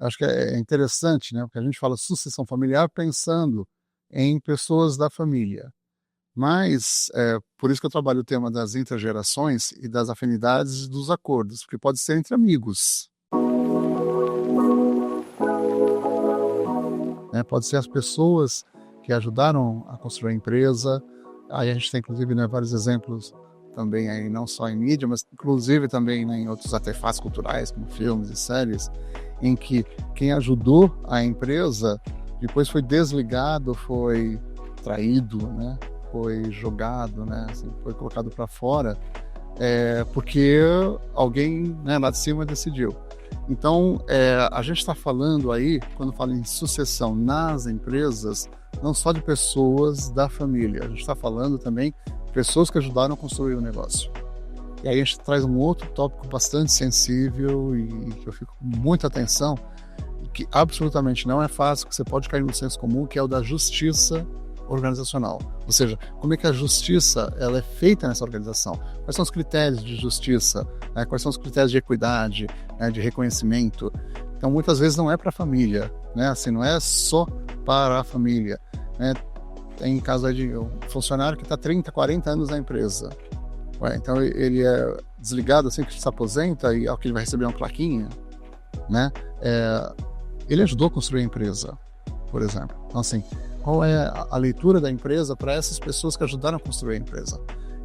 acho que é interessante, né, porque a gente fala sucessão familiar pensando em pessoas da família. Mas, por isso que eu trabalho o tema das intergerações e das afinidades e dos acordos, porque pode ser entre amigos, né, pode ser as pessoas que ajudaram a construir a empresa. Aí a gente tem inclusive, né, vários exemplos também aí, não só em mídia, mas inclusive também, né, em outros artefatos culturais, como filmes e séries, em que quem ajudou a empresa depois foi desligado, foi traído, né, foi jogado, né, assim, foi colocado para fora, porque alguém, né, lá de cima decidiu. Então, a gente está falando aí, quando fala em sucessão nas empresas, não só de pessoas da família, a gente está falando também de pessoas que ajudaram a construir o negócio. E aí a gente traz um outro tópico bastante sensível e que eu fico com muita atenção, que absolutamente não é fácil, que você pode cair no senso comum, que é o da justiça organizacional. Ou seja, como é que a justiça ela é feita nessa organização? Quais são os critérios de justiça? Né? Quais são os critérios de equidade, né? De reconhecimento? Então, muitas vezes não é para a família, né? Assim, não é só para a família, né? Tem caso aí de um funcionário que está 30, 40 anos na empresa. Então, ele é desligado assim que se aposenta e ao que ele vai receber uma plaquinha, né? Ele ajudou a construir a empresa, por exemplo. Então, assim, qual é a leitura da empresa para essas pessoas que ajudaram a construir a empresa?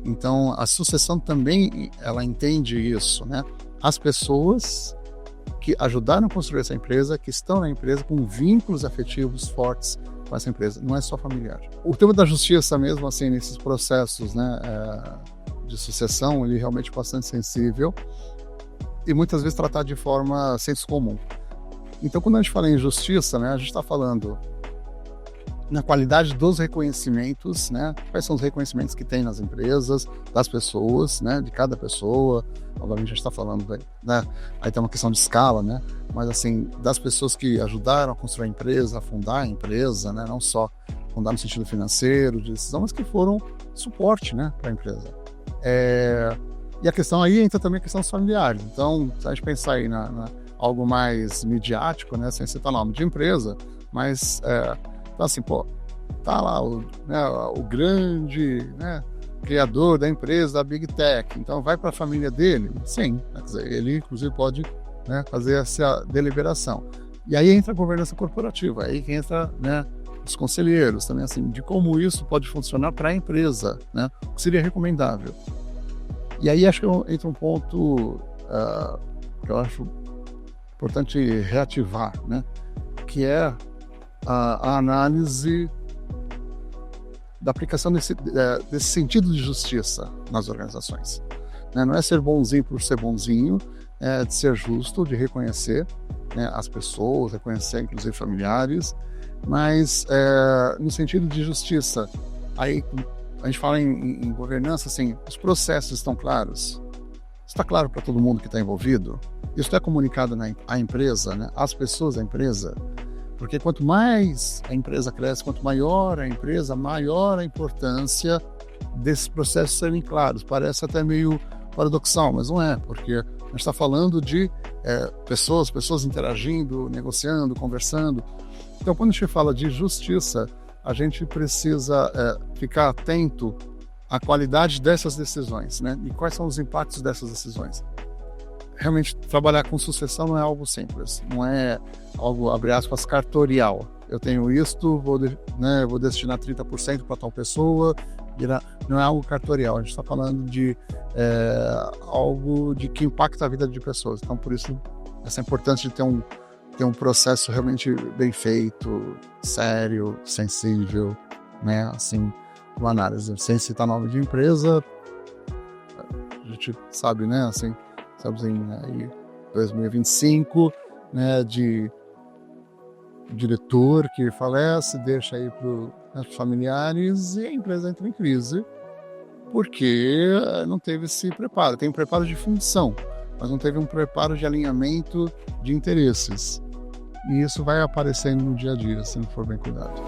Então, a sucessão também, ela entende isso, né? As pessoas que ajudaram a construir essa empresa, que estão na empresa com vínculos afetivos fortes com essa empresa, não é só familiar. O tema da justiça mesmo, assim, nesses processos, né, de sucessão, ele é realmente bastante sensível e muitas vezes tratado de forma senso comum. Então, quando a gente fala em justiça, né, a gente está falando na qualidade dos reconhecimentos, né? Quais são os reconhecimentos que tem nas empresas, das pessoas, né? De cada pessoa. Obviamente a gente está falando, né? Aí tem uma questão de escala, né? Mas assim, das pessoas que ajudaram a construir a empresa, a fundar a empresa, né? Não só fundar no sentido financeiro, de decisão, mas que foram suporte, né? Para a empresa. E a questão aí entra também a questão dos familiares. Então, se a gente pensar aí na algo mais midiático, né? Sem citar nome de empresa, mas então, assim, pô, tá lá o grande, né, criador da empresa, da Big Tech, então vai para a família dele? Sim, quer dizer, ele inclusive pode, né, fazer essa deliberação. E aí entra a governança corporativa, aí que entra, né, os conselheiros também, assim, de como isso pode funcionar para a empresa, né, o que seria recomendável. E aí acho que entra um ponto que eu acho importante reativar, né, que é a análise da aplicação desse sentido de justiça nas organizações. Né? Não é ser bonzinho por ser bonzinho, é de ser justo, de reconhecer, né, as pessoas, reconhecer inclusive familiares, mas no sentido de justiça. Aí a gente fala em governança, assim, os processos estão claros? Está claro para todo mundo que está envolvido? Isso é comunicado à empresa, né, às pessoas da empresa? Porque quanto mais a empresa cresce, quanto maior a empresa, maior a importância desses processos serem claros. Parece até meio paradoxal, mas não é, porque a gente está falando de pessoas interagindo, negociando, conversando. Então, quando a gente fala de justiça, a gente precisa ficar atento à qualidade dessas decisões, né? E quais são os impactos dessas decisões. Realmente, trabalhar com sucessão não é algo simples, não é algo, abre aspas, cartorial. Eu tenho isto, vou destinar 30% para tal pessoa, não é algo cartorial, a gente está falando de algo de que impacta a vida de pessoas. Então, por isso, essa importância de ter um processo realmente bem feito, sério, sensível, né, assim, uma análise. Sem citar nome de empresa, a gente sabe, né, assim, estamos em 2025, né, de diretor que falece, deixa aí para os familiares e a empresa entra em crise porque não teve esse preparo. Tem um preparo de função, mas não teve um preparo de alinhamento de interesses. E isso vai aparecendo no dia a dia, se não for bem cuidado.